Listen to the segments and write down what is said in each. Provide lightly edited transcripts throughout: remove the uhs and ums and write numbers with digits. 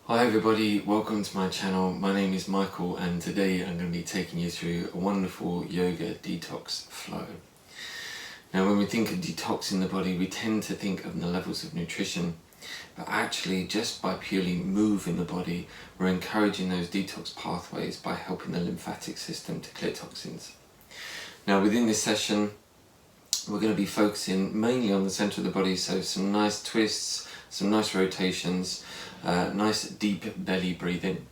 Hi everybody, welcome to my channel. My name is Michael and today I'm going to be taking you through a wonderful yoga detox flow. Now when we think of detoxing the body, we tend to think of the levels of nutrition, but actually just by purely moving the body, we're encouraging those detox pathways by helping the lymphatic system to clear toxins. Now within this session, we're going to be focusing mainly on the centre of the body, so some nice twists, some nice rotations, nice deep belly breathing.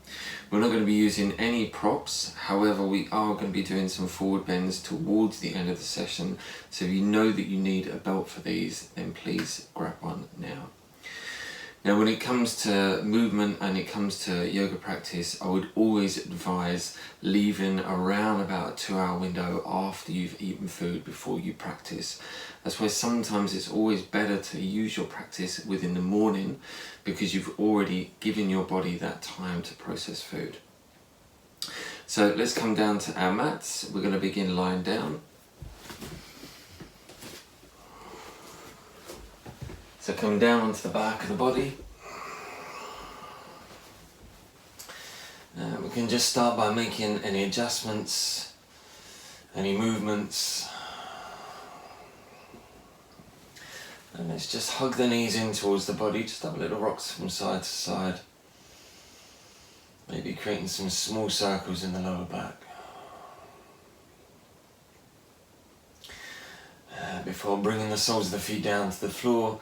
We're not going to be using any props, however we are going to be doing some forward bends towards the end of the session, so if you know that you need a belt for these, then please grab one now. Now when it comes to movement and it comes to yoga practice, I would always advise leaving around about a 2-hour window after you've eaten food before you practice. That's why sometimes it's always better to use your practice within the morning because you've already given your body that time to process food. So let's come down to our mats. We're going to begin lying down. So come down onto the back of the body. We can just start by making any adjustments, any movements. And let's just hug the knees in towards the body, just have a little rocks from side to side. Maybe creating some small circles in the lower back. Before bringing the soles of the feet down to the floor,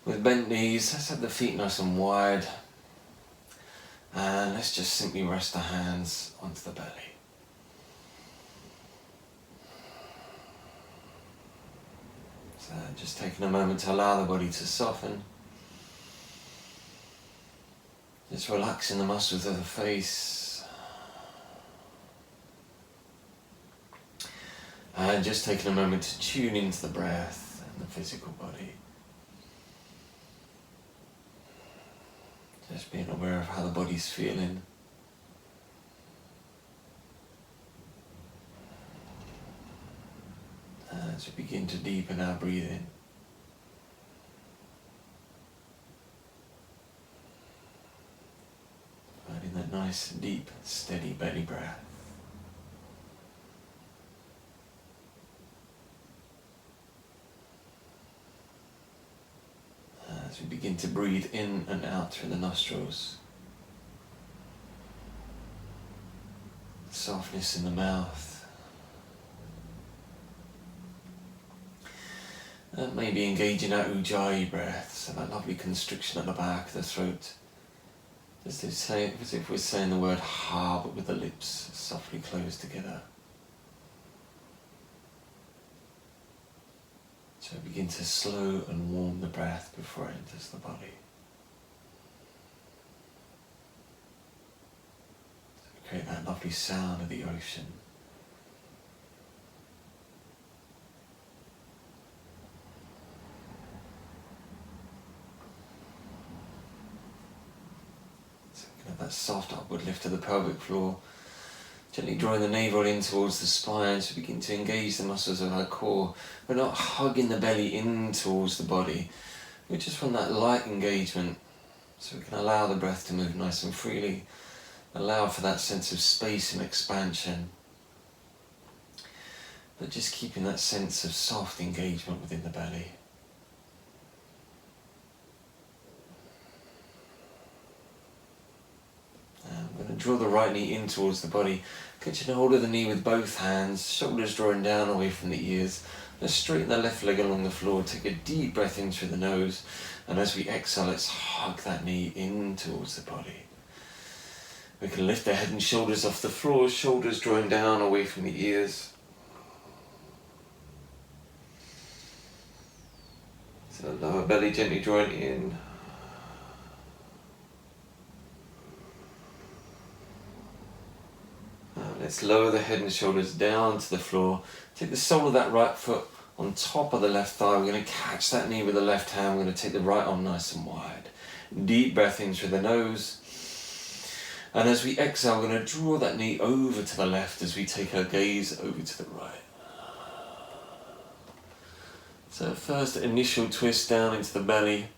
with bent knees, let's have the feet nice and wide. And let's just simply rest the hands onto the belly. So just taking a moment to allow the body to soften. Just relaxing the muscles of the face. And just taking a moment to tune into the breath and the physical body. Just being aware of how the body's feeling. As we begin to deepen our breathing. Finding that nice, deep, steady belly breath. As we begin to breathe in and out through the nostrils. Softness in the mouth. And maybe engaging our ujjayi breath, so that lovely constriction at the back of the throat. Just as if we're saying the word ha, but with the lips softly closed together. So begin to slow and warm the breath before it enters the body. So create that lovely sound of the ocean. So we can have that soft upward lift of the pelvic floor. Gently drawing the navel in towards the spine, so we begin to engage the muscles of our core. We're not hugging the belly in towards the body. We just want that light engagement, so we can allow the breath to move nice and freely. Allow for that sense of space and expansion. But just keeping that sense of soft engagement within the belly. I'm going to draw the right knee in towards the body. Catching hold of the knee with both hands, shoulders drawing down away from the ears. Let's straighten the left leg along the floor, take a deep breath in through the nose, and as we exhale, let's hug that knee in towards the body. We can lift the head and shoulders off the floor, shoulders drawing down away from the ears. So lower belly gently drawing in. Let's lower the head and shoulders down to the floor. Take the sole of that right foot on top of the left thigh. We're going to catch that knee with the left hand. We're going to take the right arm nice and wide. Deep breath in through the nose. And as we exhale, we're going to draw that knee over to the left as we take our gaze over to the right. So first initial twist down into the belly,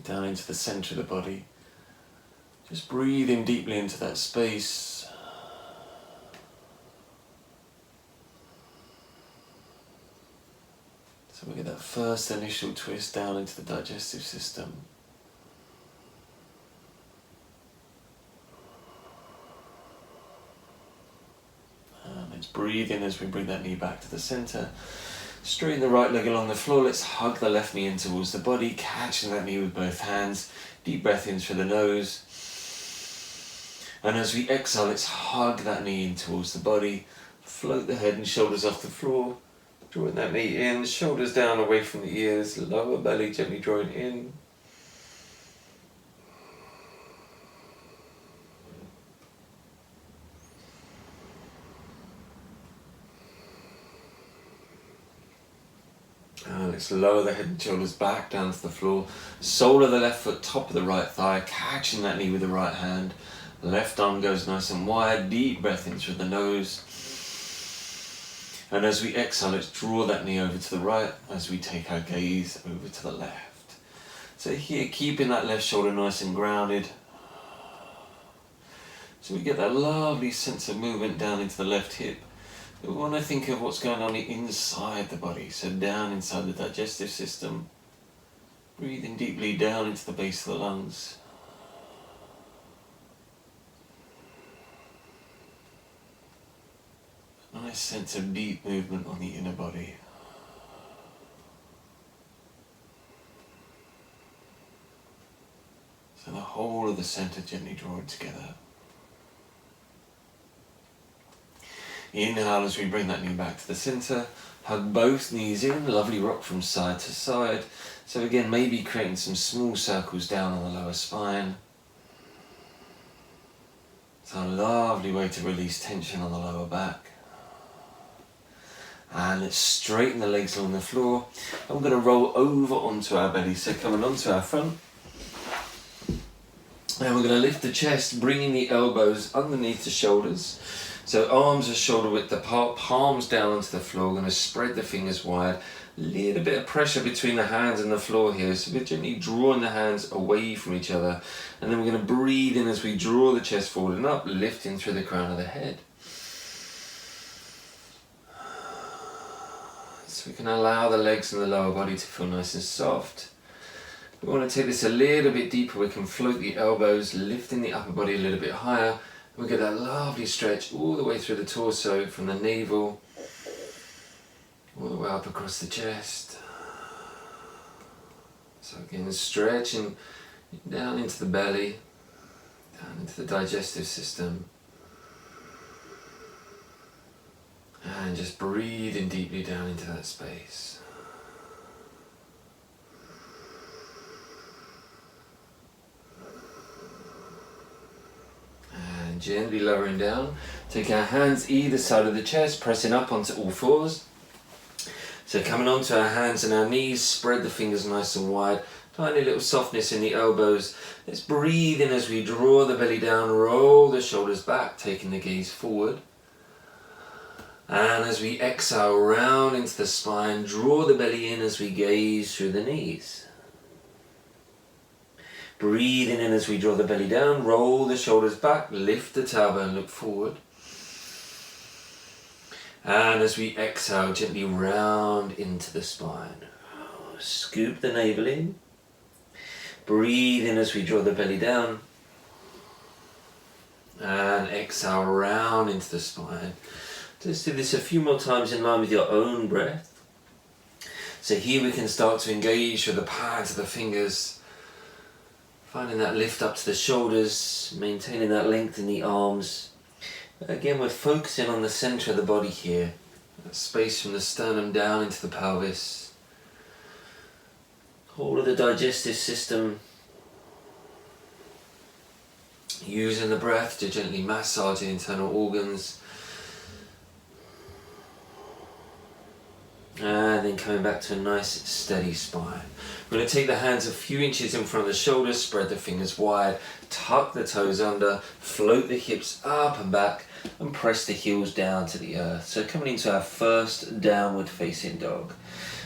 down into the centre of the body. Just breathing deeply into that space. So we get that first initial twist down into the digestive system. And let's breathe in as we bring that knee back to the center. Straighten the right leg along the floor. Let's hug the left knee in towards the body, catching that knee with both hands. Deep breath in through the nose. And as we exhale, let's hug that knee in towards the body. Float the head and shoulders off the floor. Drawing that knee in, shoulders down away from the ears, lower belly gently drawing in. And let's lower the head and shoulders back down to the floor. Sole of the left foot, top of the right thigh, catching that knee with the right hand. Left arm goes nice and wide, deep breath in through the nose. And as we exhale, let's draw that knee over to the right as we take our gaze over to the left. So here, keeping that left shoulder nice and grounded. So we get that lovely sense of movement down into the left hip. We want to think of what's going on inside the body, so down inside the digestive system. Breathing deeply down into the base of the lungs. Nice sense of deep movement on the inner body. So the whole of the center gently drawn together. Inhale as we bring that knee back to the center. Hug both knees in, lovely rock from side to side. So again, maybe creating some small circles down on the lower spine. It's a lovely way to release tension on the lower back. And let's straighten the legs along the floor. And we're going to roll over onto our belly. So coming onto our front. And we're going to lift the chest, bringing the elbows underneath the shoulders. So arms are shoulder width apart, palms down onto the floor. We're going to spread the fingers wide. A little bit of pressure between the hands and the floor here. So we're gently drawing the hands away from each other. And then we're going to breathe in as we draw the chest forward and up, lifting through the crown of the head. So we can allow the legs and the lower body to feel nice and soft. We want to take this a little bit deeper. We can float the elbows, lifting the upper body a little bit higher. We get that lovely stretch all the way through the torso, from the navel, all the way up across the chest. So again, stretching down into the belly, down into the digestive system. And just breathing deeply down into that space. And gently lowering down. Take our hands either side of the chest, pressing up onto all fours. So coming onto our hands and our knees, spread the fingers nice and wide. Tiny little softness in the elbows. Let's breathe in as we draw the belly down, roll the shoulders back, taking the gaze forward. And as we exhale, round into the spine, draw the belly in as we gaze through the knees. Breathing in as we draw the belly down, roll the shoulders back, lift the tailbone, look forward. And as we exhale, gently round into the spine. Scoop the navel in. Breathe in as we draw the belly down. And exhale, round into the spine. Let's do this a few more times in line with your own breath. So here we can start to engage with the pads of the fingers, finding that lift up to the shoulders, maintaining that length in the arms. Again, we're focusing on the center of the body here, that space from the sternum down into the pelvis. Whole of the digestive system, using the breath to gently massage the internal organs. And then coming back to a nice steady spine. We're going to take the hands a few inches in front of the shoulders, spread the fingers wide, tuck the toes under, float the hips up and back, and press the heels down to the earth. So coming into our first downward facing dog.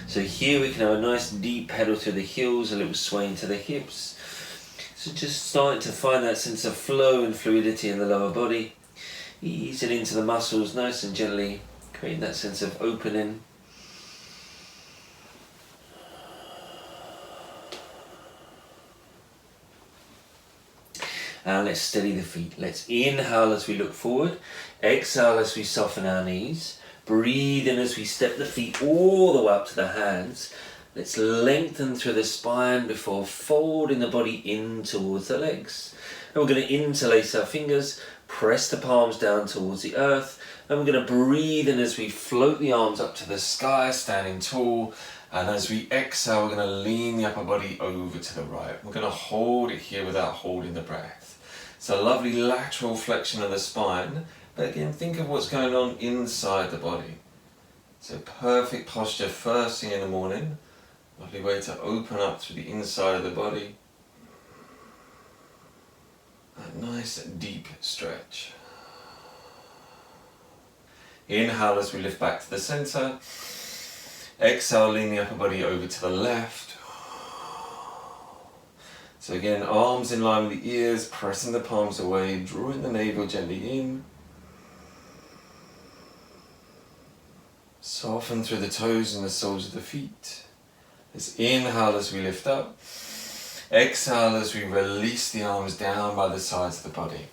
So here we can have a nice deep pedal to the heels, a little sway into the hips. So just starting to find that sense of flow and fluidity in the lower body. Easing into the muscles nice and gently, creating that sense of opening. And let's steady the feet. Let's inhale as we look forward. Exhale as we soften our knees. Breathe in as we step the feet all the way up to the hands. Let's lengthen through the spine before folding the body in towards the legs. And we're going to interlace our fingers, press the palms down towards the earth. And we're going to breathe in as we float the arms up to the sky, standing tall. And as we exhale, we're going to lean the upper body over to the right. We're going to hold it here without holding the breath. So a lovely lateral flexion of the spine. But again, think of what's going on inside the body. So perfect posture first thing in the morning. Lovely way to open up through the inside of the body. A nice deep stretch. Inhale as we lift back to the center. Exhale, lean the upper body over to the left. So again, arms in line with the ears, pressing the palms away, drawing the navel gently in. Soften through the toes and the soles of the feet. Let's inhale as we lift up. Exhale as we release the arms down by the sides of the body.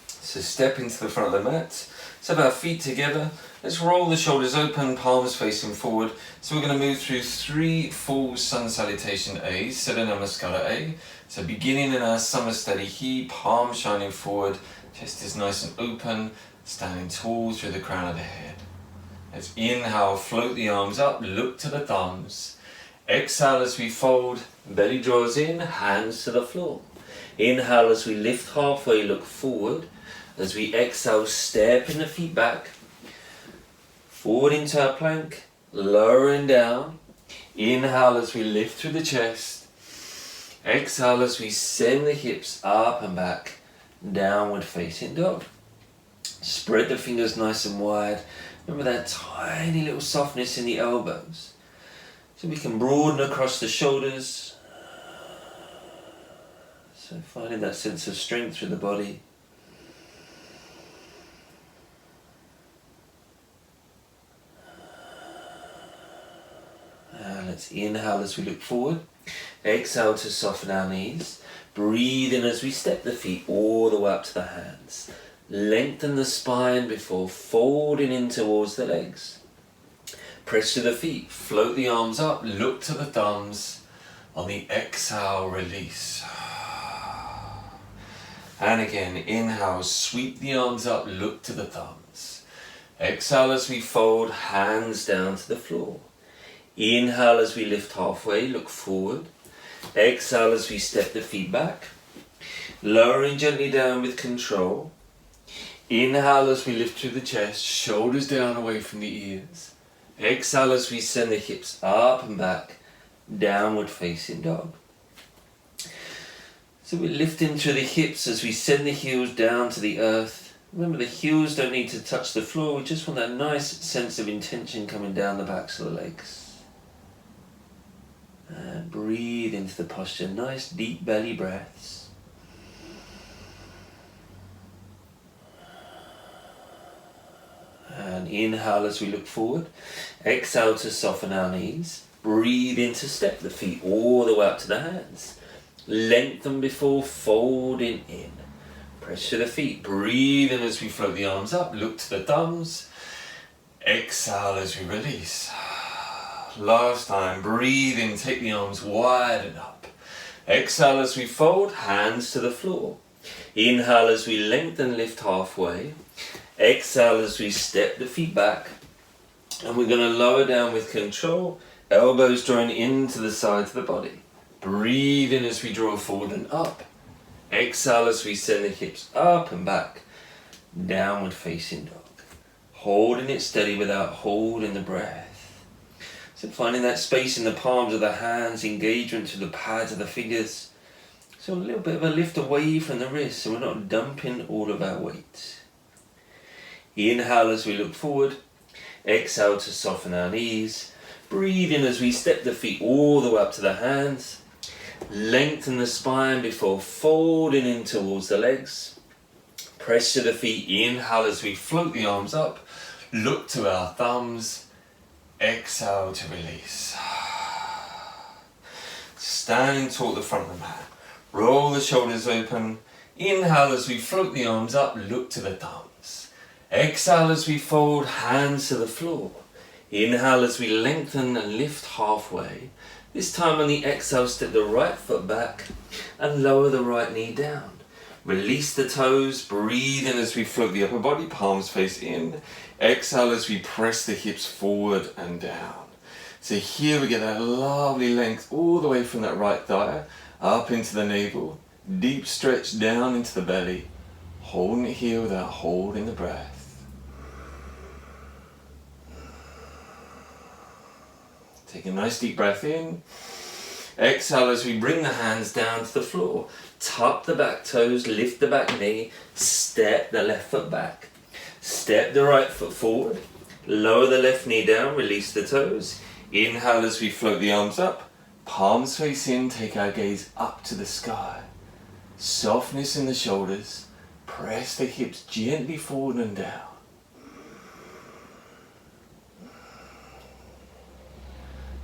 So step into the front of the mat. Step our feet together. Let's roll the shoulders open, palms facing forward. So we're going to move through 3 full sun salutation A's, Siddha Namaskara A. So beginning in our summer steady heat, palms shining forward, chest is nice and open, standing tall through the crown of the head. Let's inhale, float the arms up, look to the thumbs. Exhale as we fold, belly draws in, hands to the floor. Inhale as we lift halfway, look forward. As we exhale, stepping the feet back. Forward into our plank, lowering down. Inhale as we lift through the chest. Exhale as we send the hips up and back, downward facing dog. Spread the fingers nice and wide. Remember that tiny little softness in the elbows. So we can broaden across the shoulders. So finding that sense of strength through the body. Let's inhale as we look forward. Exhale to soften our knees. Breathe in as we step the feet all the way up to the hands. Lengthen the spine before folding in towards the legs. Press to the feet, float the arms up, look to the thumbs. On the exhale, release. And again, inhale, sweep the arms up, look to the thumbs. Exhale as we fold, hands down to the floor. Inhale as we lift halfway, look forward. Exhale as we step the feet back. Lowering gently down with control. Inhale as we lift through the chest, shoulders down away from the ears. Exhale as we send the hips up and back, downward facing dog. So we're lifting through the hips as we send the heels down to the earth. Remember, the heels don't need to touch the floor. We just want that nice sense of intention coming down the backs of the legs. And breathe into the posture, nice deep belly breaths. And inhale as we look forward. Exhale to soften our knees. Breathe in to step the feet all the way up to the hands. Lengthen before folding in. Press to the feet. Breathe in as we float the arms up. Look to the thumbs. Exhale as we release. Last time, breathe in, take the arms wide and up. Exhale as we fold, hands to the floor. Inhale as we lengthen, lift halfway. Exhale as we step the feet back. And we're going to lower down with control, elbows drawing into the sides of the body. Breathe in as we draw forward and up. Exhale as we send the hips up and back, downward facing dog. Holding it steady without holding the breath. So finding that space in the palms of the hands, engagement to the pads of the fingers. So a little bit of a lift away from the wrist so we're not dumping all of our weight. Inhale as we look forward. Exhale to soften our knees. Breathe in as we step the feet all the way up to the hands. Lengthen the spine before folding in towards the legs. Press to the feet. Inhale as we float the arms up. Look to our thumbs. Exhale to release. Standing tall at the front of the mat. Roll the shoulders open. Inhale as we float the arms up. Look to the thumbs. Exhale as we fold, hands to the floor. Inhale as we lengthen and lift halfway. This time on the exhale, step the right foot back and lower the right knee down. Release the toes, breathe in as we float the upper body, palms face in. Exhale as we press the hips forward and down. So here we get that lovely length all the way from that right thigh up into the navel. Deep stretch down into the belly. Holding it here without holding the breath. Take a nice deep breath in. Exhale as we bring the hands down to the floor. Tuck the back toes, lift the back knee, step the left foot back. Step the right foot forward. Lower the left knee down, release the toes. Inhale as we float the arms up. Palms face in, take our gaze up to the sky. Softness in the shoulders. Press the hips gently forward and down.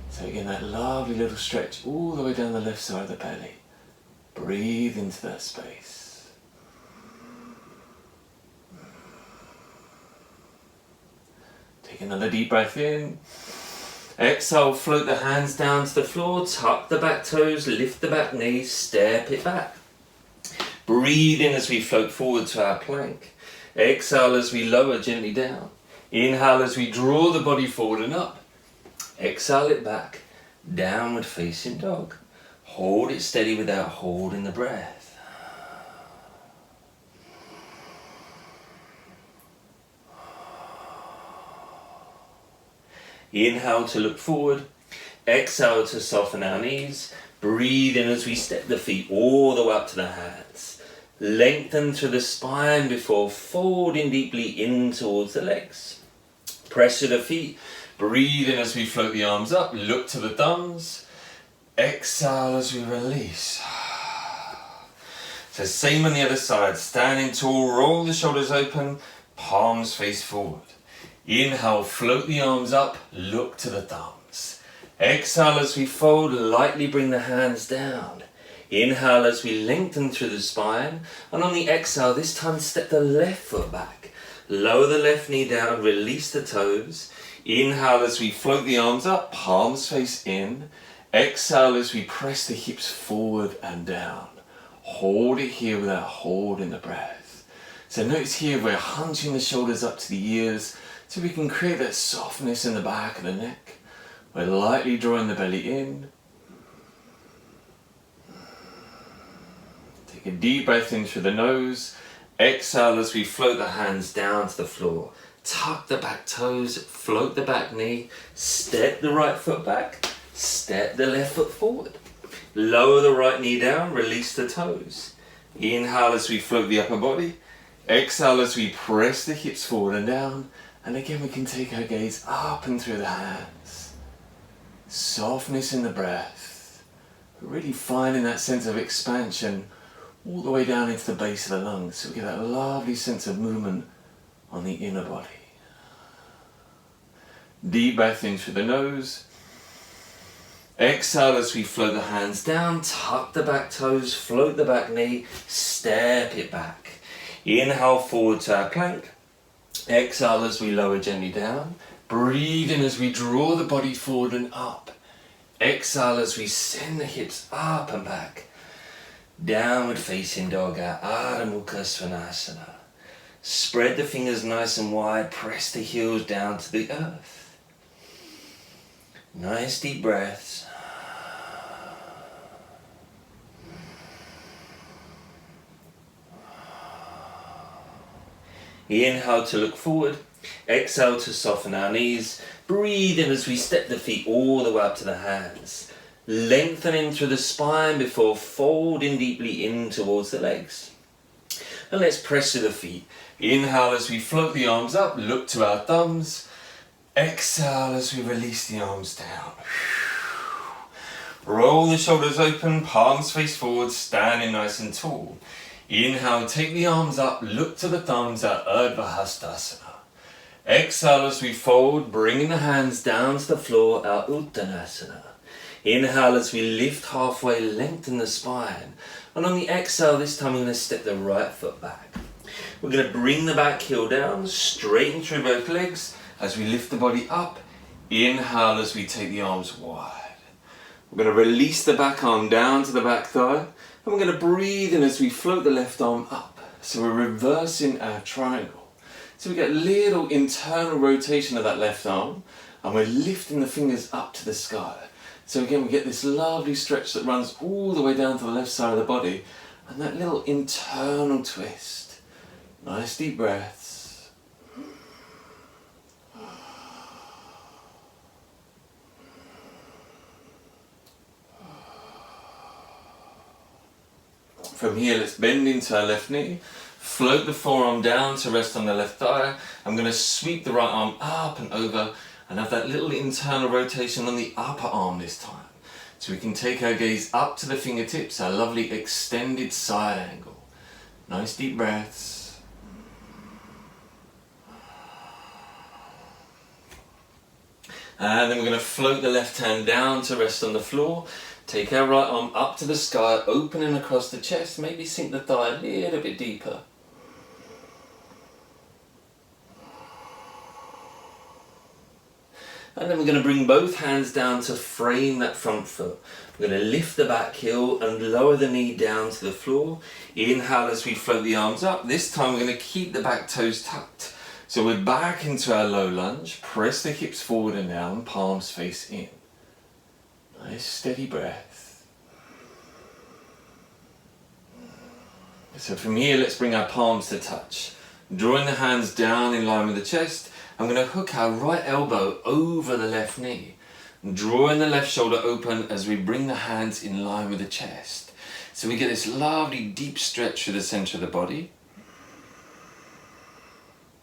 So again, that lovely little stretch all the way down the left side of the belly. Breathe into that space. Take another deep breath in. Exhale, float the hands down to the floor, tuck the back toes, lift the back knee, step it back. Breathe in as we float forward to our plank. Exhale as we lower gently down. Inhale as we draw the body forward and up. Exhale it back, downward facing dog. Hold it steady without holding the breath. Inhale to look forward. Exhale to soften our knees. Breathe in as we step the feet all the way up to the hands. Lengthen through the spine before folding deeply in towards the legs. Press to the feet. Breathe in as we float the arms up. Look to the thumbs. Exhale as we release. So same on the other side. Standing tall, roll the shoulders open, palms face forward. Inhale, float the arms up, look to the thumbs. Exhale as we fold, lightly bring the hands down. Inhale as we lengthen through the spine. And on the exhale, this time step the left foot back. Lower the left knee down, release the toes. Inhale as we float the arms up, palms face in. Exhale as we press the hips forward and down. Hold it here without holding the breath. So notice here we're hunching the shoulders up to the ears so we can create that softness in the back of the neck. We're lightly drawing the belly in. Take a deep breath in through the nose. Exhale as we float the hands down to the floor. Tuck the back toes, float the back knee, step the right foot back, step the left foot forward. Lower the right knee down, release the toes. Inhale as we float the upper body. Exhale as we press the hips forward and down. And again we can take our gaze up and through the hands. Softness in the breath. Really finding that sense of expansion all the way down into the base of the lungs. So we get that lovely sense of movement on the inner body. Deep breath in through the nose. Exhale as we float the hands down, tuck the back toes, float the back knee, step it back. Inhale forward to our plank. Exhale as we lower gently down. Breathe in as we draw the body forward and up. Exhale as we send the hips up and back. Downward facing dog, our Ardha Mukha Svanasana. Spread the fingers nice and wide, press the heels down to the earth. Nice deep breaths. Inhale to look forward. Exhale to soften our knees. Breathe in as we step the feet all the way up to the hands. Lengthening through the spine before folding deeply in towards the legs. And let's press to the feet. Inhale as we float the arms up, look to our thumbs. Exhale as we release the arms down. Roll the shoulders open, palms face forward, standing nice and tall. Inhale, take the arms up, look to the thumbs at Urdhva Hastasana. Exhale as we fold, bringing the hands down to the floor, our Uttanasana. Inhale as we lift halfway, lengthen the spine. And on the exhale, this time we're going to step the right foot back. We're going to bring the back heel down, straighten through both legs as we lift the body up. Inhale as we take the arms wide. We're going to release the back arm down to the back thigh, and we're going to breathe in as we float the left arm up. So we're reversing our triangle. So we get a little internal rotation of that left arm, and we're lifting the fingers up to the sky. So again, we get this lovely stretch that runs all the way down to the left side of the body, and that little internal twist. Nice deep breaths. From here, let's bend into our left knee, float the forearm down to rest on the left thigh. I'm going to sweep the right arm up and over and have that little internal rotation on the upper arm this time. So we can take our gaze up to the fingertips, our lovely extended side angle. Nice deep breaths. And then we're going to float the left hand down to rest on the floor. Take our right arm up to the sky, opening across the chest, maybe sink the thigh a little bit deeper. And then we're going to bring both hands down to frame that front foot. We're going to lift the back heel and lower the knee down to the floor. Inhale as we float the arms up. This time we're going to keep the back toes tucked. So we're back into our low lunge. Press the hips forward and down, palms face in. Nice steady breath. So from here, let's bring our palms to touch. Drawing the hands down in line with the chest. I'm going to hook our right elbow over the left knee. Drawing the left shoulder open as we bring the hands in line with the chest. So we get this lovely deep stretch through the center of the body.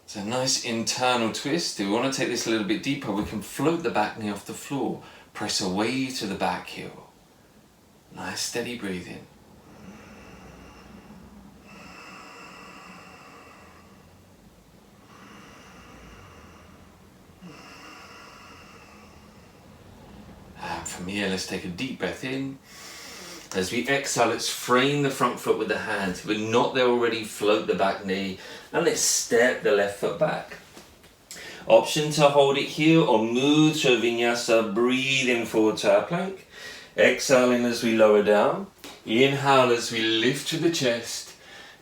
It's a nice internal twist. If we want to take this a little bit deeper, we can float the back knee off the floor. Press away to the back heel. Nice steady breathing. And from here, let's take a deep breath in. As we exhale, let's frame the front foot with the hands. If we're not there already, float the back knee. And let's step the left foot back. Option to hold it here or move to a Vinyasa, breathing forward to our plank. Exhaling as we lower down. Inhale as we lift to the chest.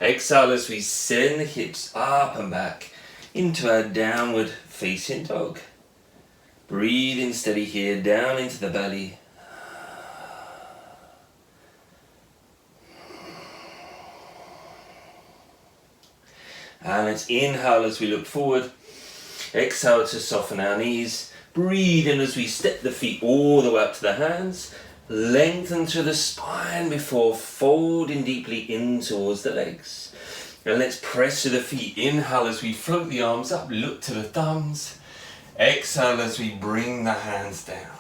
Exhale as we send the hips up and back into our downward facing dog. Breathing steady here, down into the belly. And let's inhale as we look forward. Exhale to soften our knees. Breathe in as we step the feet all the way up to the hands. Lengthen through the spine before folding deeply in towards the legs. And let's press to the feet. Inhale as we float the arms up. Look to the thumbs. Exhale as we bring the hands down.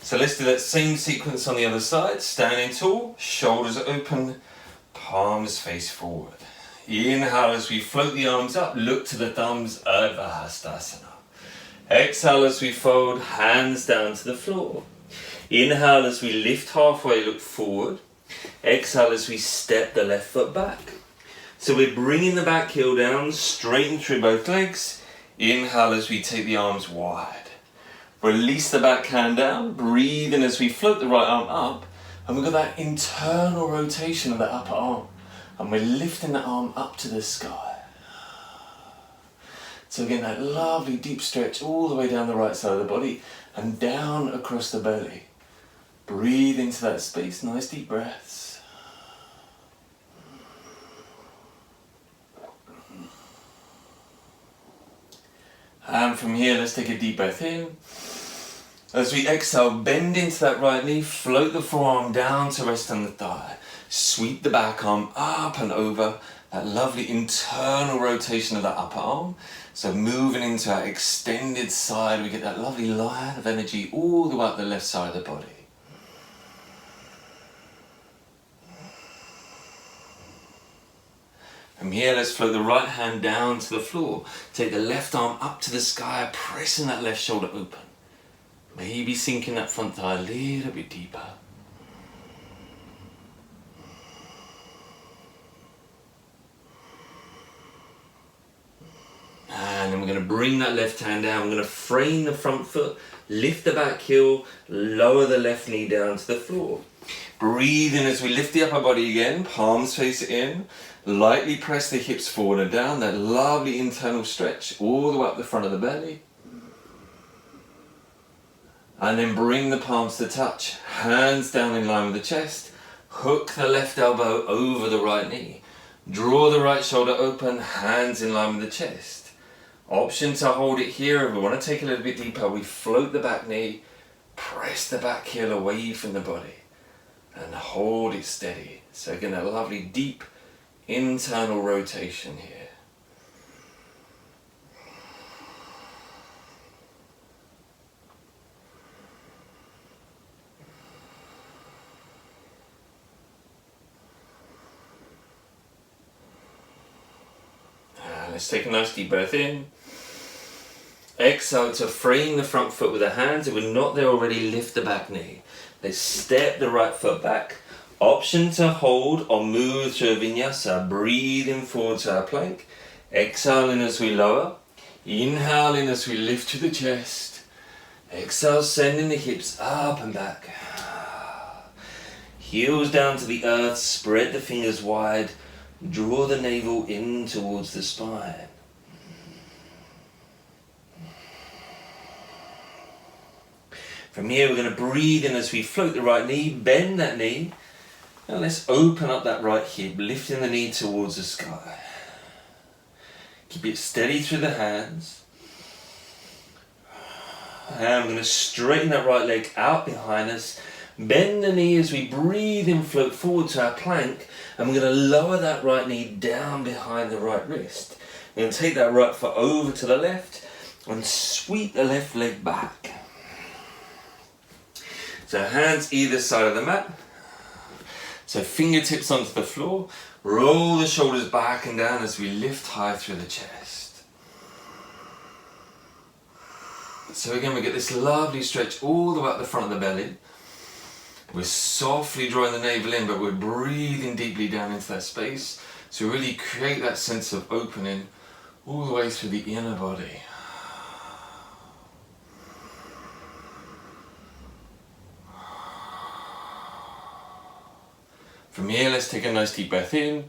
So let's do that same sequence on the other side. Standing tall, shoulders open, palms face forward. Inhale as we float the arms up, look to the thumbs, Urdhva Hastasana. Exhale as we fold, hands down to the floor. Inhale as we lift halfway, look forward. Exhale as we step the left foot back. So we're bringing the back heel down, straighten through both legs. Inhale as we take the arms wide. Release the back hand down, breathe in as we float the right arm up. And we've got that internal rotation of the upper arm. And we're lifting the arm up to the sky. So again, that lovely deep stretch all the way down the right side of the body and down across the belly. Breathe into that space, nice deep breaths. And from here, let's take a deep breath in. As we exhale, bend into that right knee, float the forearm down to rest on the thigh. Sweep the back arm up and over, that lovely internal rotation of that upper arm. So moving into our extended side, we get that lovely line of energy all the way up the left side of the body. From here, let's float the right hand down to the floor. Take the left arm up to the sky, pressing that left shoulder open. Maybe sinking that front thigh a little bit deeper. And then we're going to bring that left hand down. We're going to frame the front foot, lift the back heel, lower the left knee down to the floor. Breathe in as we lift the upper body again, palms face in. Lightly press the hips forward and down, that lovely internal stretch all the way up the front of the belly. And then bring the palms to touch, hands down in line with the chest. Hook the left elbow over the right knee. Draw the right shoulder open, hands in line with the chest. Option to hold it here. If we want to take a little bit deeper, we float the back knee, press the back heel away from the body, and hold it steady. So again, a lovely deep internal rotation here. Let's take a nice deep breath in. Exhale to frame the front foot with the hands. If we're not there already, lift the back knee. Let's step the right foot back. Option to hold or move to a vinyasa. Breathing forward to our plank. Exhaling as we lower. Inhaling as we lift to the chest. Exhale, sending the hips up and back. Heels down to the earth. Spread the fingers wide. Draw the navel in towards the spine. From here, we're going to breathe in as we float the right knee, bend that knee, and let's open up that right hip, lifting the knee towards the sky. Keep it steady through the hands. And I'm going to straighten that right leg out behind us. Bend the knee as we breathe in, float forward to our plank, and we're going to lower that right knee down behind the right wrist. We're going to take that right foot over to the left and sweep the left leg back. So hands either side of the mat. So fingertips onto the floor. Roll the shoulders back and down as we lift high through the chest. So again, we get this lovely stretch all the way up the front of the belly. We're softly drawing the navel in, but we're breathing deeply down into that space. So really create that sense of opening all the way through the inner body. From here, let's take a nice deep breath in.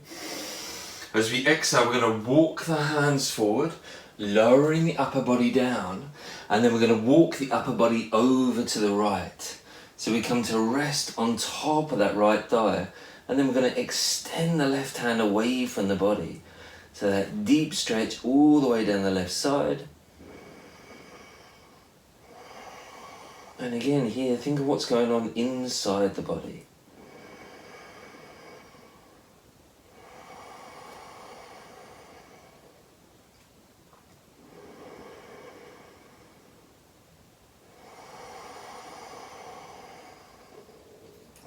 As we exhale, we're going to walk the hands forward, lowering the upper body down, and then we're going to walk the upper body over to the right. So we come to rest on top of that right thigh, and then we're going to extend the left hand away from the body. So that deep stretch all the way down the left side. And again here, think of what's going on inside the body.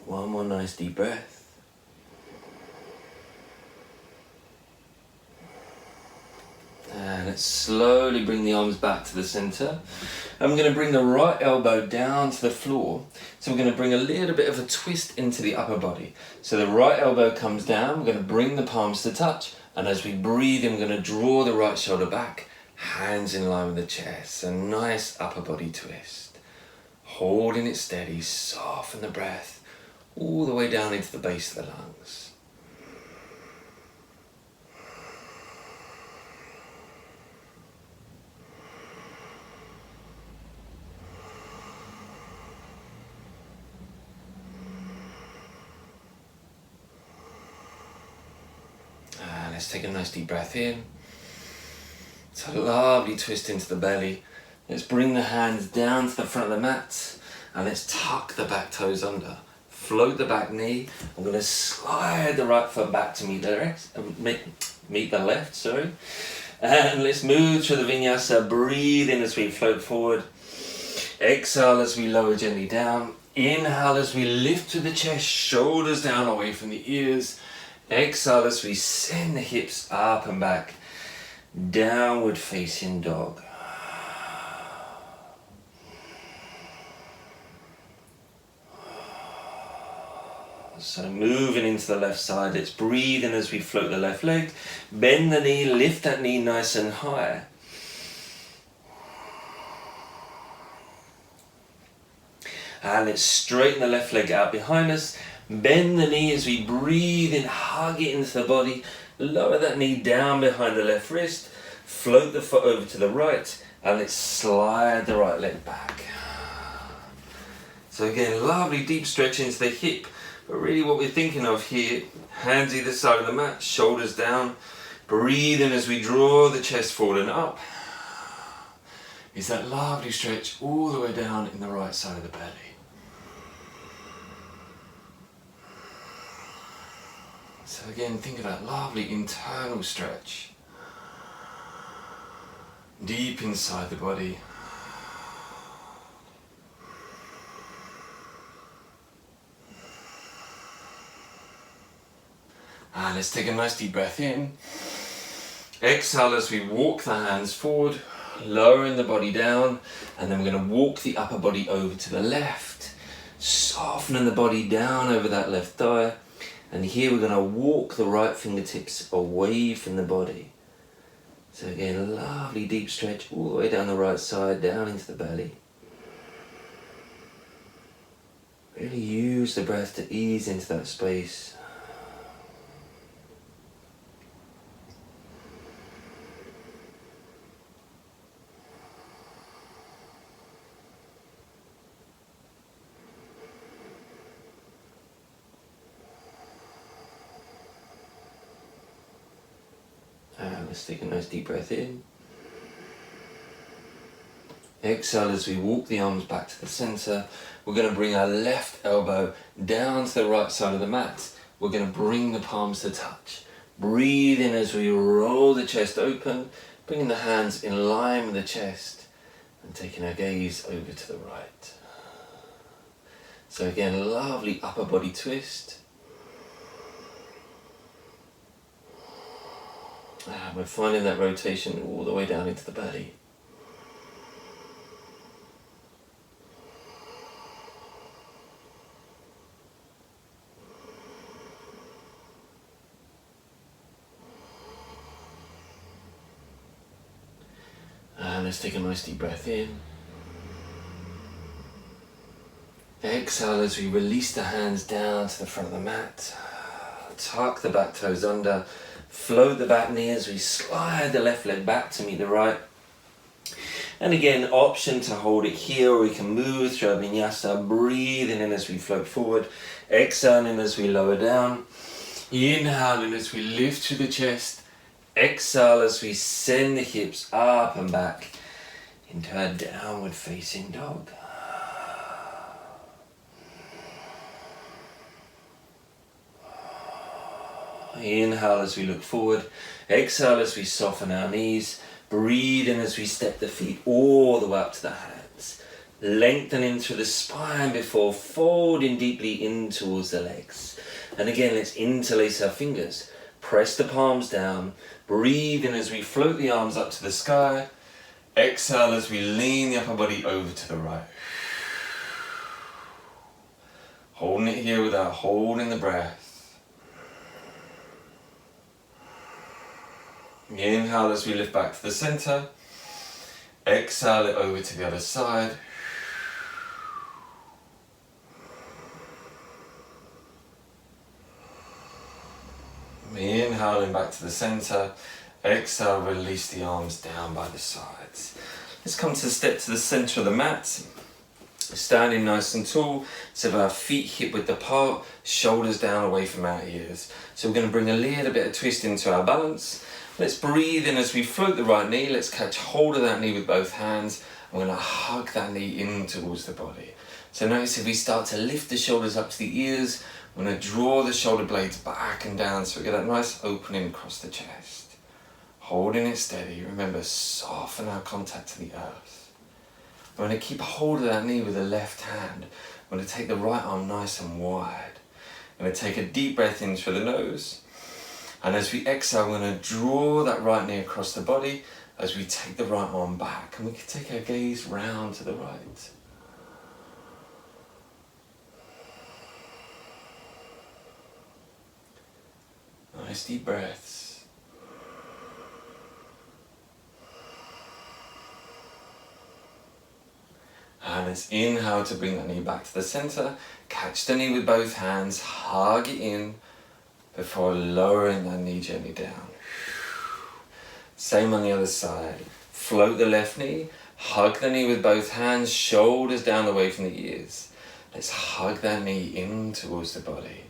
One more nice deep breath. And let's slowly bring the arms back to the center. And we're going to bring the right elbow down to the floor. So we're going to bring a little bit of a twist into the upper body. So the right elbow comes down. We're going to bring the palms to touch. And as we breathe in, we're going to draw the right shoulder back. Hands in line with the chest. A nice upper body twist. Holding it steady. Soften the breath all the way down into the base of the lungs. And let's take a nice deep breath in. It's a lovely twist into the belly. Let's bring the hands down to the front of the mat and let's tuck the back toes under. Float the back knee. I'm going to slide the right foot back to meet the left, sorry. And let's move through the vinyasa. Breathe in as we float forward. Exhale as we lower gently down. Inhale as we lift to the chest, shoulders down away from the ears. Exhale as we send the hips up and back. Downward facing dog. So moving into the left side, let's breathe in as we float the left leg. Bend the knee, lift that knee nice and high. And let's straighten the left leg out behind us. Bend the knee as we breathe in, hug it into the body. Lower that knee down behind the left wrist. Float the foot over to the right. And let's slide the right leg back. So again, lovely deep stretch into the hip. But really what we're thinking of here, hands either side of the mat, shoulders down. Breathe in as we draw the chest forward and up. Is that lovely stretch all the way down in the right side of the belly. So again, think of that lovely internal stretch. Deep inside the body. And let's take a nice deep breath in. Exhale as we walk the hands forward, lowering the body down, and then we're going to walk the upper body over to the left, softening the body down over that left thigh, and here we're going to walk the right fingertips away from the body. So again, a lovely deep stretch all the way down the right side, down into the belly. Really use the breath to ease into that space. Let's take a nice deep breath in. Exhale as we walk the arms back to the center. We're going to bring our left elbow down to the right side of the mat. We're going to bring the palms to touch. Breathe in as we roll the chest open, bringing the hands in line with the chest and taking our gaze over to the right. So again, lovely upper body twist. We're finding that rotation all the way down into the belly. And let's take a nice deep breath in. Exhale as we release the hands down to the front of the mat. Tuck the back toes under. Float the back knee as we slide the left leg back to meet the right. And again, option to hold it here, or we can move through our Vinyasa, breathing in as we float forward, exhaling as we lower down, inhaling as we lift through the chest, exhale as we send the hips up and back into our downward facing dog. Inhale as we look forward, exhale as we soften our knees, breathe in as we step the feet all the way up to the hands, lengthening through the spine before folding deeply in towards the legs. And again, let's interlace our fingers, press the palms down, breathe in as we float the arms up to the sky, exhale as we lean the upper body over to the right. Holding it here without holding the breath. Inhale as we lift back to the center. Exhale it over to the other side. Inhaling back to the center. Exhale, release the arms down by the sides. Let's come to the step to the center of the mat. Standing nice and tall, so our feet hip width apart, shoulders down away from our ears. So we're going to bring a little bit of twist into our balance. Let's breathe in as we float the right knee. Let's catch hold of that knee with both hands. I'm going to hug that knee in towards the body. So notice if we start to lift the shoulders up to the ears, I'm going to draw the shoulder blades back and down so we get that nice opening across the chest. Holding it steady. Remember, soften our contact to the earth. I'm going to keep hold of that knee with the left hand. I'm going to take the right arm nice and wide. I'm going to take a deep breath in through the nose. And as we exhale, we're going to draw that right knee across the body as we take the right arm back. And we can take our gaze round to the right. Nice deep breaths. And let's inhale to bring that knee back to the center. Catch the knee with both hands, hug it in before lowering that knee gently down. Same on the other side. Float the left knee, hug the knee with both hands, shoulders down away from the ears. Let's hug that knee in towards the body.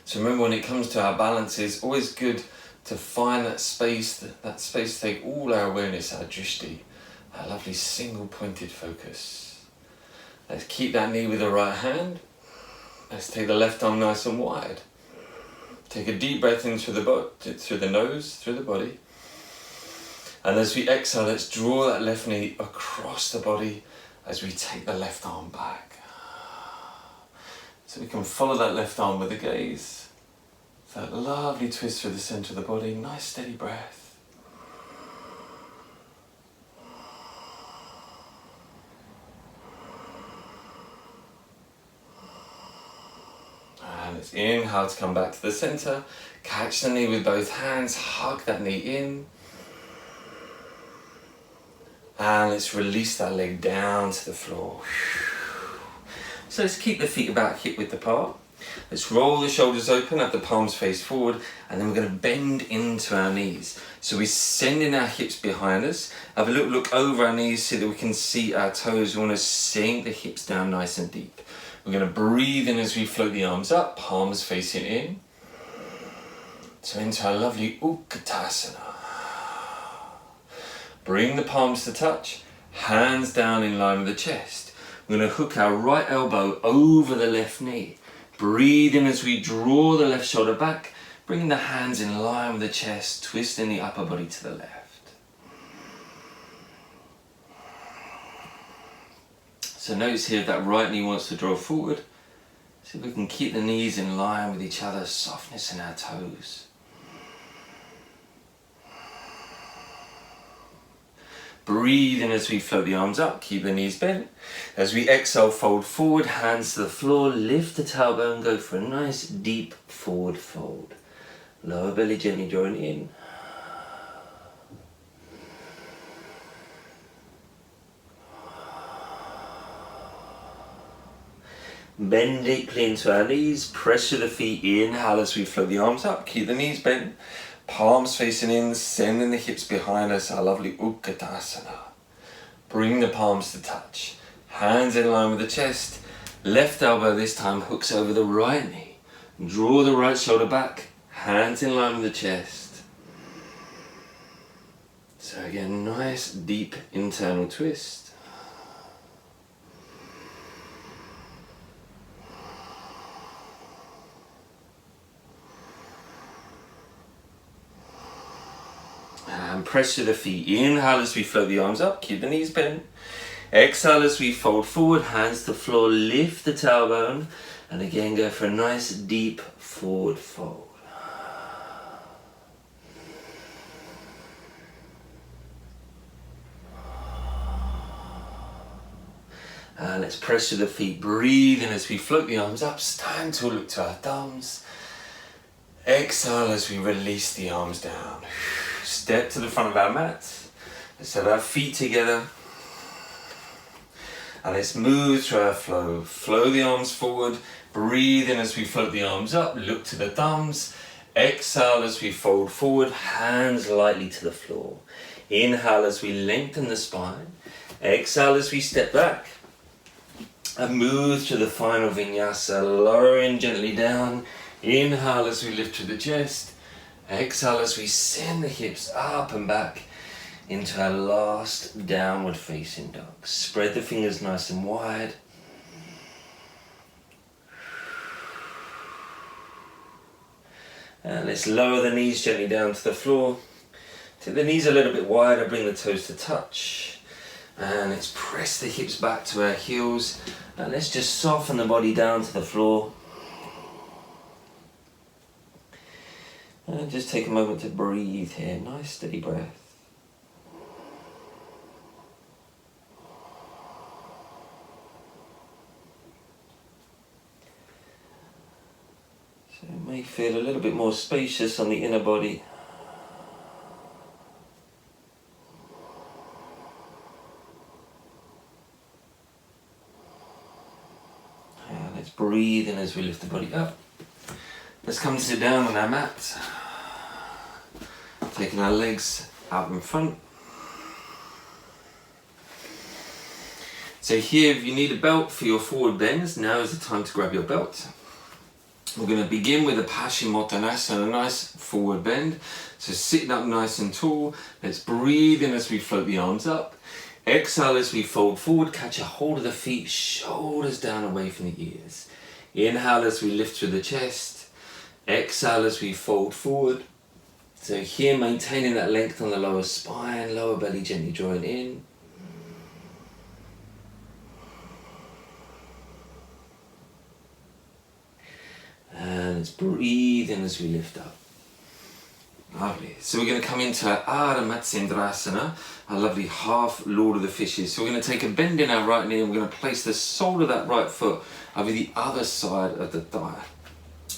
So remember, when it comes to our balance, it's always good to find that space to take all our awareness, our drishti, our lovely single pointed focus. Let's keep that knee with the right hand. Let's take the left arm nice and wide. Take a deep breath in through the nose, through the body. And as we exhale, let's draw that left knee across the body as we take the left arm back. So we can follow that left arm with the gaze. That lovely twist through the center of the body, nice steady breath. And let's inhale to come back to the center. Catch the knee with both hands, hug that knee in. And let's release that leg down to the floor. So let's keep the feet about hip width apart. Let's roll the shoulders open, have the palms face forward, and then we're going to bend into our knees. So we're sending our hips behind us. Have a little look over our knees so that we can see our toes. We want to sink the hips down nice and deep. We're going to breathe in as we float the arms up, palms facing in. So into our lovely Utkatasana. Bring the palms to touch, hands down in line with the chest. We're going to hook our right elbow over the left knee. Breathe in as we draw the left shoulder back, bringing the hands in line with the chest, twisting the upper body to the left. So notice here if that right knee wants to draw forward. See if we can keep the knees in line with each other, softness in our toes. Breathe in as we float the arms up, keep the knees bent. As we exhale, fold forward, hands to the floor, lift the tailbone, go for a nice deep forward fold. Lower belly gently drawing in. Bend deeply into our knees, pressure the feet, inhale as we float the arms up, keep the knees bent. Palms facing in, sending the hips behind us, our lovely Utkatasana. Bring the palms to touch. Hands in line with the chest. Left elbow this time hooks over the right knee. Draw the right shoulder back. Hands in line with the chest. So again, nice deep internal twist. And pressure the feet. Inhale as we float the arms up, keep the knees bent. Exhale as we fold forward, hands to the floor, lift the tailbone, and again go for a nice deep forward fold. And let's pressure the feet, breathe in as we float the arms up, stand tall, look to our thumbs. Exhale as we release the arms down. Step to the front of our mat. Let's have our feet together. And let's move through our flow. Flow the arms forward. Breathe in as we float the arms up. Look to the thumbs. Exhale as we fold forward. Hands lightly to the floor. Inhale as we lengthen the spine. Exhale as we step back. And move to the final vinyasa. Lowering gently down. Inhale as we lift to the chest. Exhale as we send the hips up and back into our last downward facing dog. Spread the fingers nice and wide. And let's lower the knees gently down to the floor. Take the knees a little bit wider, bring the toes to touch. And let's press the hips back to our heels. And let's just soften the body down to the floor. And just take a moment to breathe here. Nice steady breath. So it may feel a little bit more spacious on the inner body. And let's breathe in as we lift the body up. Let's come sit down on our mat. Taking our legs out in front. So here, if you need a belt for your forward bends, now is the time to grab your belt. We're going to begin with a Paschimottanasana, a nice forward bend. So sitting up nice and tall. Let's breathe in as we float the arms up. Exhale as we fold forward, catch a hold of the feet, shoulders down away from the ears. Inhale as we lift through the chest. Exhale as we fold forward. So here, maintaining that length on the lower spine, lower belly gently drawing in. And let's breathe in as we lift up. Lovely. So we're going to come into our Ardha Matsyendrasana, our lovely half Lord of the Fishes. So we're going to take a bend in our right knee and we're going to place the sole of that right foot over the other side of the thigh.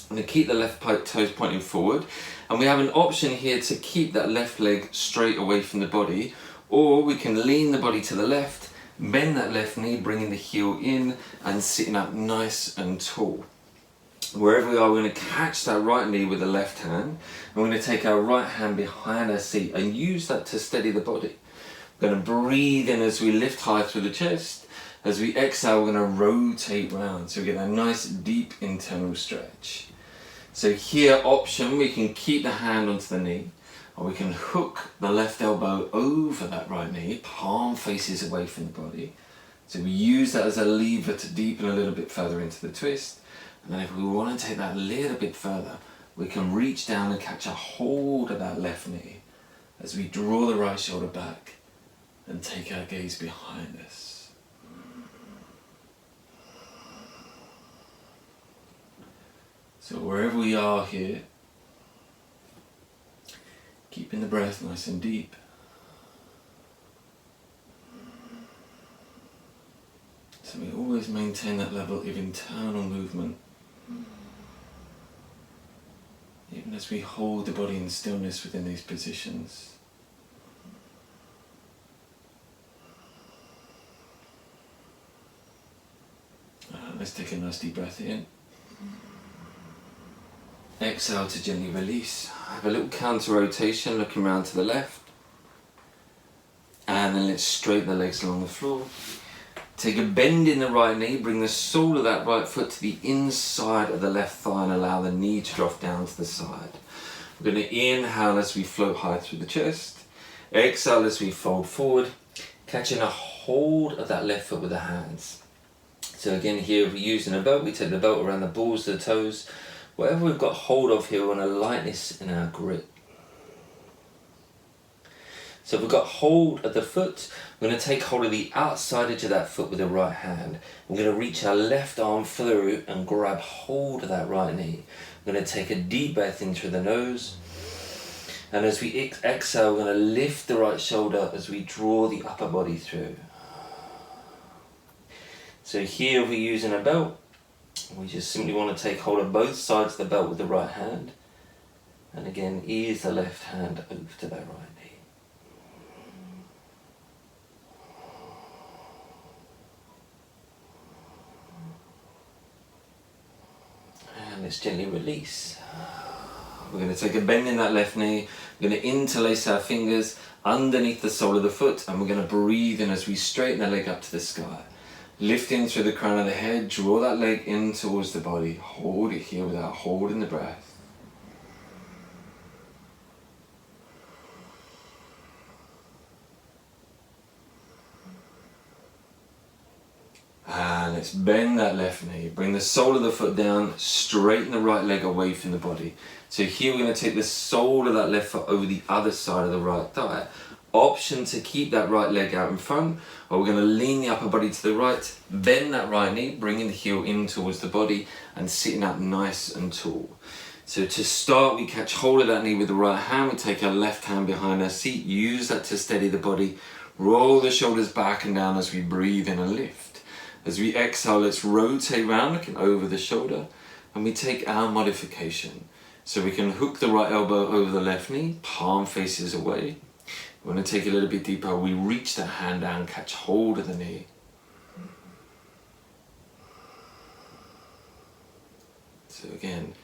I'm going to keep the left toes pointing forward. And we have an option here to keep that left leg straight away from the body. Or we can lean the body to the left, bend that left knee, bringing the heel in and sitting up nice and tall. Wherever we are, we're going to catch that right knee with the left hand. And we're going to take our right hand behind our seat and use that to steady the body. We're going to breathe in as we lift high through the chest. As we exhale, we're going to rotate round. So we get a nice deep internal stretch. So here, option, we can keep the hand onto the knee. Or we can hook the left elbow over that right knee. Palm faces away from the body. So we use that as a lever to deepen a little bit further into the twist. And then if we want to take that a little bit further, we can reach down and catch a hold of that left knee as we draw the right shoulder back and take our gaze behind us. So wherever we are here, keeping the breath nice and deep. So we always maintain that level of internal movement. Even as we hold the body in stillness within these positions. Let's take a nice deep breath in. Exhale to gently release. Have a little counter rotation looking around to the left. And then let's straighten the legs along the floor. Take a bend in the right knee, bring the sole of that right foot to the inside of the left thigh and allow the knee to drop down to the side. We're going to inhale as we float high through the chest. Exhale as we fold forward, catching a hold of that left foot with the hands. So again here, if we're using a belt, we take the belt around the balls of the toes. Whatever we've got hold of here, we want a lightness in our grip. So if we've got hold of the foot, we're going to take hold of the outside edge of that foot with the right hand. We're going to reach our left arm through and grab hold of that right knee. We're going to take a deep breath in through the nose. And as we exhale, we're going to lift the right shoulder as we draw the upper body through. So here we're using a belt. We just simply want to take hold of both sides of the belt with the right hand. And again, ease the left hand over to that right knee. And let's gently release. We're going to take a bend in that left knee. We're going to interlace our fingers underneath the sole of the foot, and we're going to breathe in as we straighten the leg up to the sky. Lifting through the crown of the head, draw that leg in towards the body. Hold it here without holding the breath. And let's bend that left knee. Bring the sole of the foot down, straighten the right leg away from the body. So here we're going to take the sole of that left foot over the other side of the right thigh. Option to keep that right leg out in front, or we're going to lean the upper body to the right, bend that right knee, bringing the heel in towards the body and sitting up nice and tall. So to start, we catch hold of that knee with the right hand, we take our left hand behind our seat, use that to steady the body, roll the shoulders back and down as we breathe in and lift. As we exhale, let's rotate around, looking over the shoulder, and we take our modification. So we can hook the right elbow over the left knee, palm faces away. We're going to take it a little bit deeper. We reach the hand down, catch hold of the knee. So again,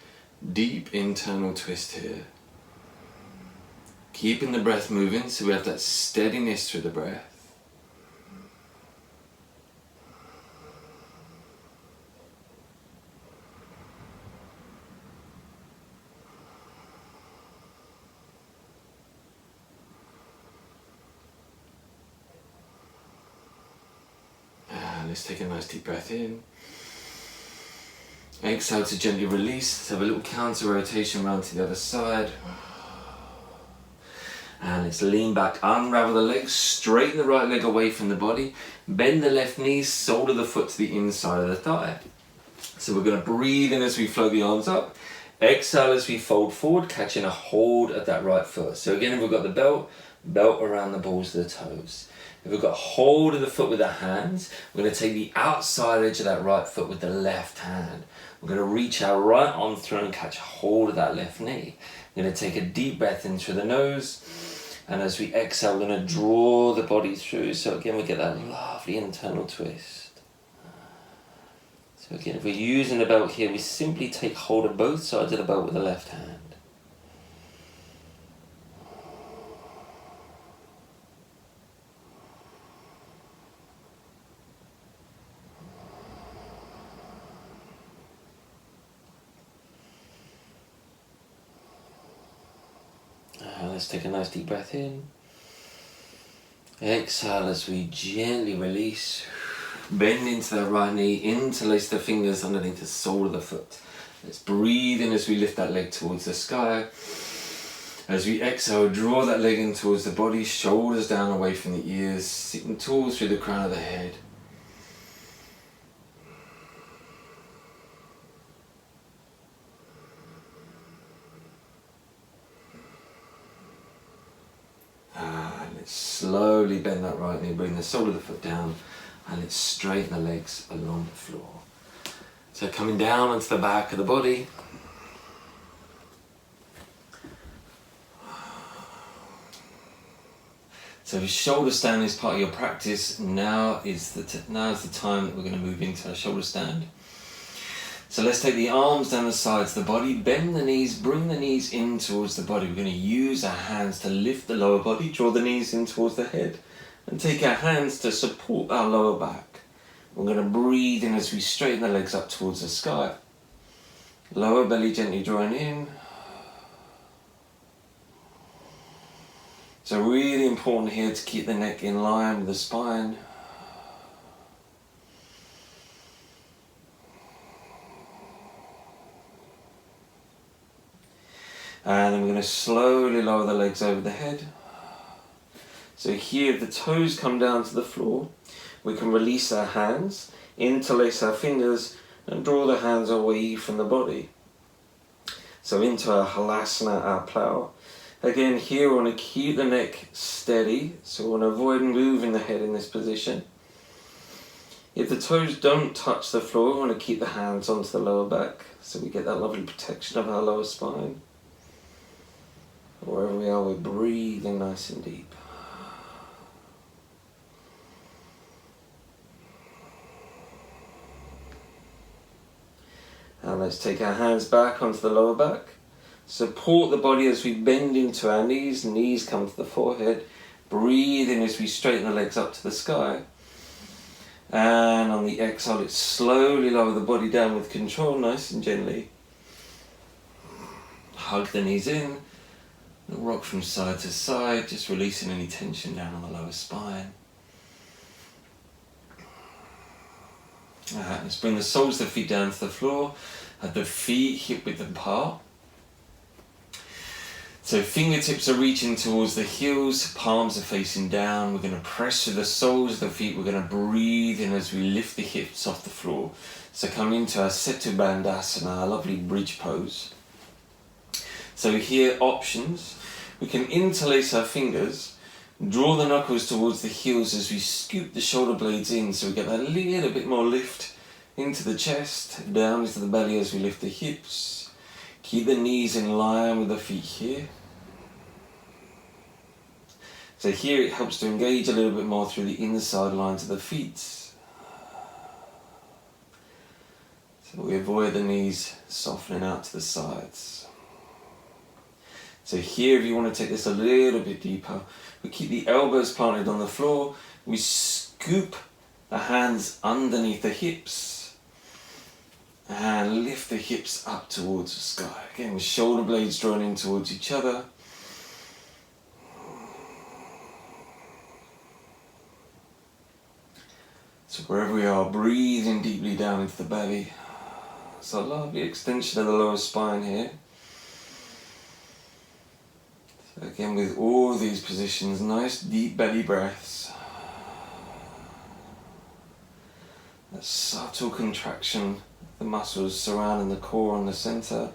deep internal twist here. Keeping the breath moving, so we have that steadiness through the breath. Let's take a nice deep breath in. Exhale to gently release. Let's have a little counter rotation around to the other side. And let's lean back, unravel the legs, straighten the right leg away from the body, bend the left knee, sole of the foot to the inside of the thigh. So we're going to breathe in as we float the arms up. Exhale as we fold forward, catching a hold at that right foot. So again, if we've got the belt around the balls of the toes. If we've got hold of the foot with the hands, we're going to take the outside edge of that right foot with the left hand. We're going to reach our right arm through and catch hold of that left knee. We're going to take a deep breath in through the nose. And as we exhale, we're going to draw the body through. So again, we get that lovely internal twist. So again, if we're using the belt here, we simply take hold of both sides of the belt with the left hand. Let's take a nice deep breath in. Exhale as we gently release. Bend into the right knee, interlace the fingers underneath the sole of the foot. Let's breathe in as we lift that leg towards the sky. As we exhale, draw that leg in towards the body, shoulders down away from the ears, sitting tall through the crown of the head. Slowly bend that right knee, bring the sole of the foot down, and let's straighten the legs along the floor. So coming down onto the back of the body. So if shoulder stand is part of your practice, now is the time that we're going to move into our shoulder stand. So let's take the arms down the sides of the body, bend the knees, bring the knees in towards the body. We're going to use our hands to lift the lower body, draw the knees in towards the head, and take our hands to support our lower back. We're going to breathe in as we straighten the legs up towards the sky. Lower belly gently drawing in. So really important here to keep the neck in line with the spine. And then we're going to slowly lower the legs over the head. So here, if the toes come down to the floor, we can release our hands, interlace our fingers, and draw the hands away from the body. So into our halasana, our plow. Again, here we want to keep the neck steady, so we want to avoid moving the head in this position. If the toes don't touch the floor, we want to keep the hands onto the lower back, so we get that lovely protection of our lower spine. Wherever we are, we're breathing nice and deep. And let's take our hands back onto the lower back. Support the body as we bend into our knees. Knees come to the forehead. Breathe in as we straighten the legs up to the sky. And on the exhale, let's slowly lower the body down with control, nice and gently. Hug the knees in. Rock from side to side, just releasing any tension down on the lower spine. Alright, let's bring the soles of the feet down to the floor. Have the feet hip width apart. So fingertips are reaching towards the heels, palms are facing down. We're going to press through the soles of the feet. We're going to breathe in as we lift the hips off the floor. So come into our Setu Bandhasana, our lovely bridge pose. So here, options. We can interlace our fingers, draw the knuckles towards the heels as we scoop the shoulder blades in, so we get that little bit more lift into the chest, down into the belly as we lift the hips. Keep the knees in line with the feet here. So here it helps to engage a little bit more through the inside lines of the feet. So we avoid the knees softening out to the sides. So here, if you want to take this a little bit deeper, we keep the elbows planted on the floor. We scoop the hands underneath the hips and lift the hips up towards the sky. Again, with shoulder blades drawn in towards each other. So wherever we are, breathing deeply down into the belly. So a lovely extension of the lower spine here. So again, with all these positions, nice deep belly breaths. A subtle contraction of the muscles surrounding the core and the center.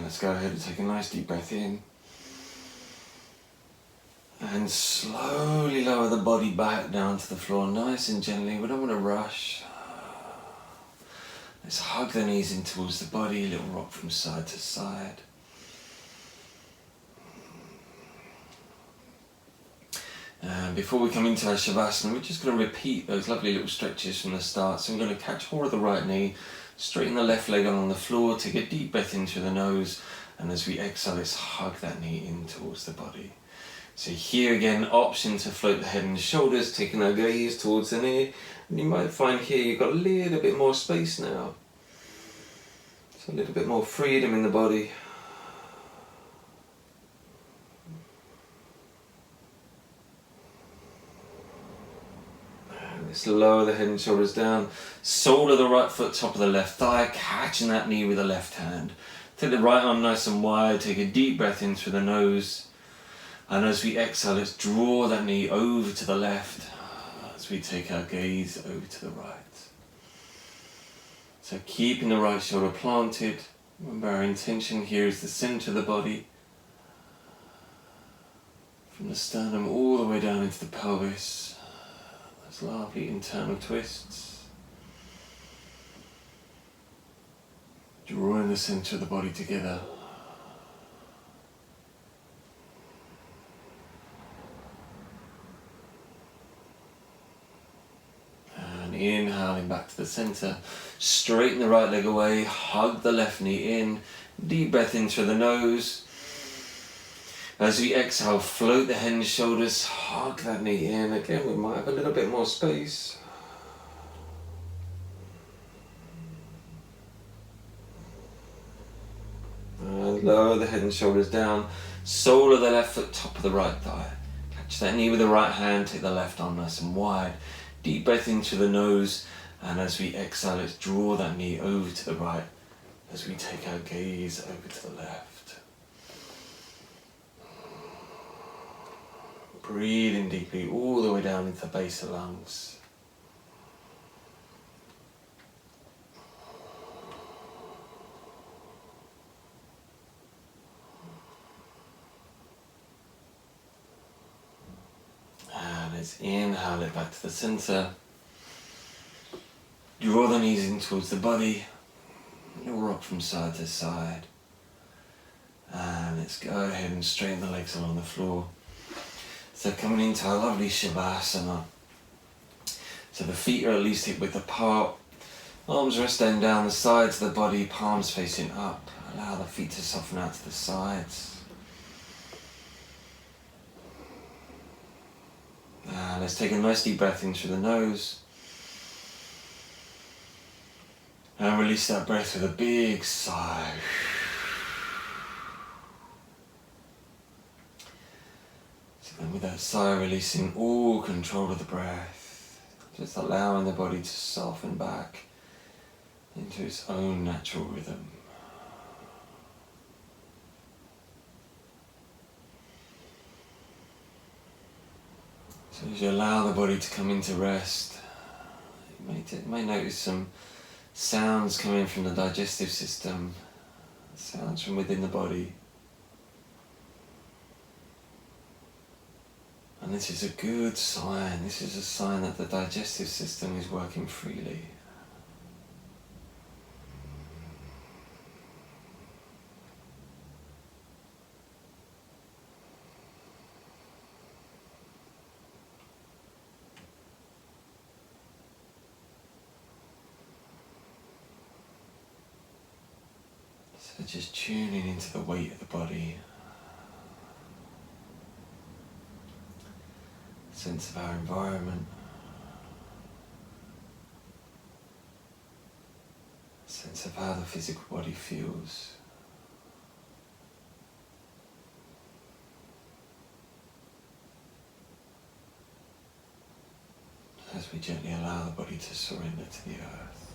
Let's go ahead and take a nice deep breath in. And slowly lower the body back down to the floor, nice and gently. We don't want to rush. Let's hug the knees in towards the body, a little rock from side to side. And before we come into our Shavasana, we're just going to repeat those lovely little stretches from the start. So we're going to catch hold of the right knee, straighten the left leg on the floor, take a deep breath in through the nose, and as we exhale, let's hug that knee in towards the body. So here again, option to float the head and the shoulders, taking our gaze towards the knee. And you might find here you've got a little bit more space now. So a little bit more freedom in the body. Let's lower the head and shoulders down. Sole of the right foot, top of the left thigh, catching that knee with the left hand. Take the right arm nice and wide, take a deep breath in through the nose. And as we exhale, let's draw that knee over to the left as we take our gaze over to the right. So keeping the right shoulder planted. Remember, our intention here is the center of the body. From the sternum all the way down into the pelvis. Those lovely internal twists. Drawing the center of the body together. And inhaling back to the center. Straighten the right leg away, hug the left knee in. Deep breath in through the nose. As we exhale, float the head and shoulders, hug that knee in. Again, we might have a little bit more space. And lower the head and shoulders down. Sole of the left foot, top of the right thigh. Catch that knee with the right hand, take the left arm nice and wide. Deep breath into the nose. And as we exhale, let's draw that knee over to the right as we take our gaze over to the left. Breathing deeply all the way down into the base of the lungs. And let's inhale it back to the center. Draw the knees in towards the body. You'll rock from side to side. And let's go ahead and straighten the legs along the floor. So coming into our lovely Shavasana. So the feet are at least hip width apart. Arms resting down the sides of the body, palms facing up. Allow the feet to soften out to the sides. And let's take a nice deep breath in through the nose. And release that breath with a big sigh. So then with that sigh, releasing all control of the breath, just allowing the body to soften back into its own natural rhythm. So as you allow the body to come into rest, you may notice some sounds coming from the digestive system, sounds from within the body. And this is a good sign. This is a sign that the digestive system is working freely. So just tuning into the weight of the body, sense of our environment, sense of how the physical body feels. As we gently allow the body to surrender to the earth.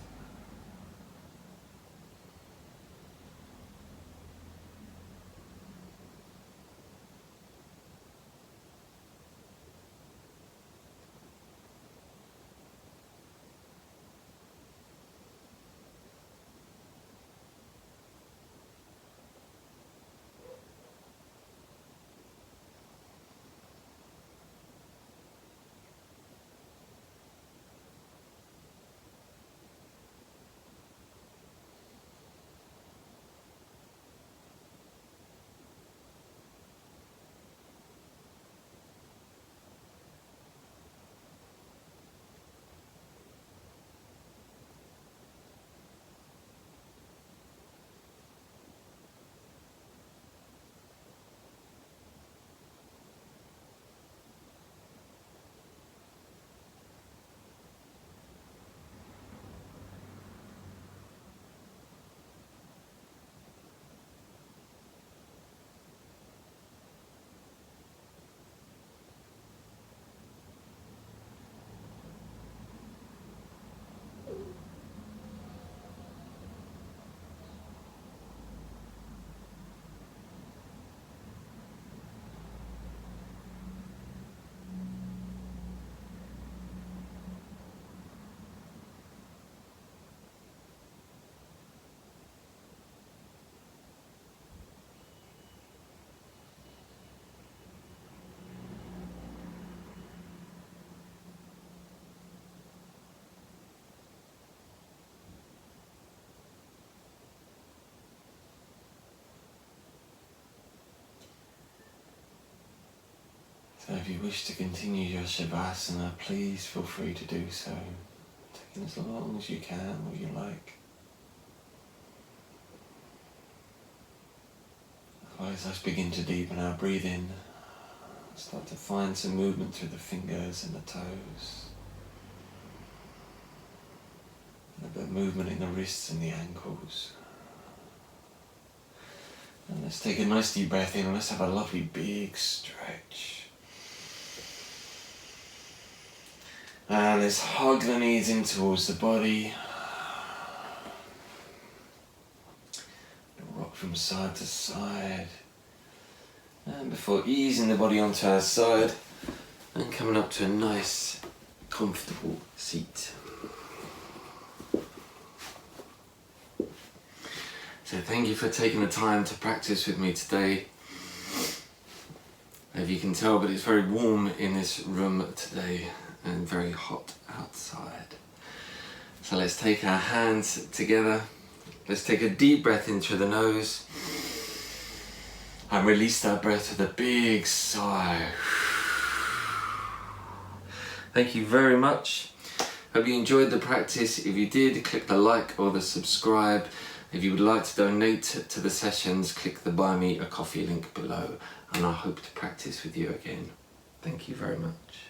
So if you wish to continue your Shavasana, please feel free to do so, taking as long as you can or you like. Otherwise, let's begin to deepen our breathing. Start to find some movement through the fingers and the toes. And a bit of movement in the wrists and the ankles. And let's take a nice deep breath in and let's have a lovely big stretch. And let's hug the knees in towards the body. Rock from side to side. And before easing the body onto our side and coming up to a nice, comfortable seat. So thank you for taking the time to practice with me today. If you can tell, but it's very warm in this room today and very hot outside. So let's take our hands together. Let's take a deep breath in through the nose and release that breath with a big sigh. Thank you very much. Hope you enjoyed the practice. If you did, click the like or the subscribe. If you would like to donate to the sessions, click the Buy Me a Coffee link below, and I hope to practice with you again. Thank you very much.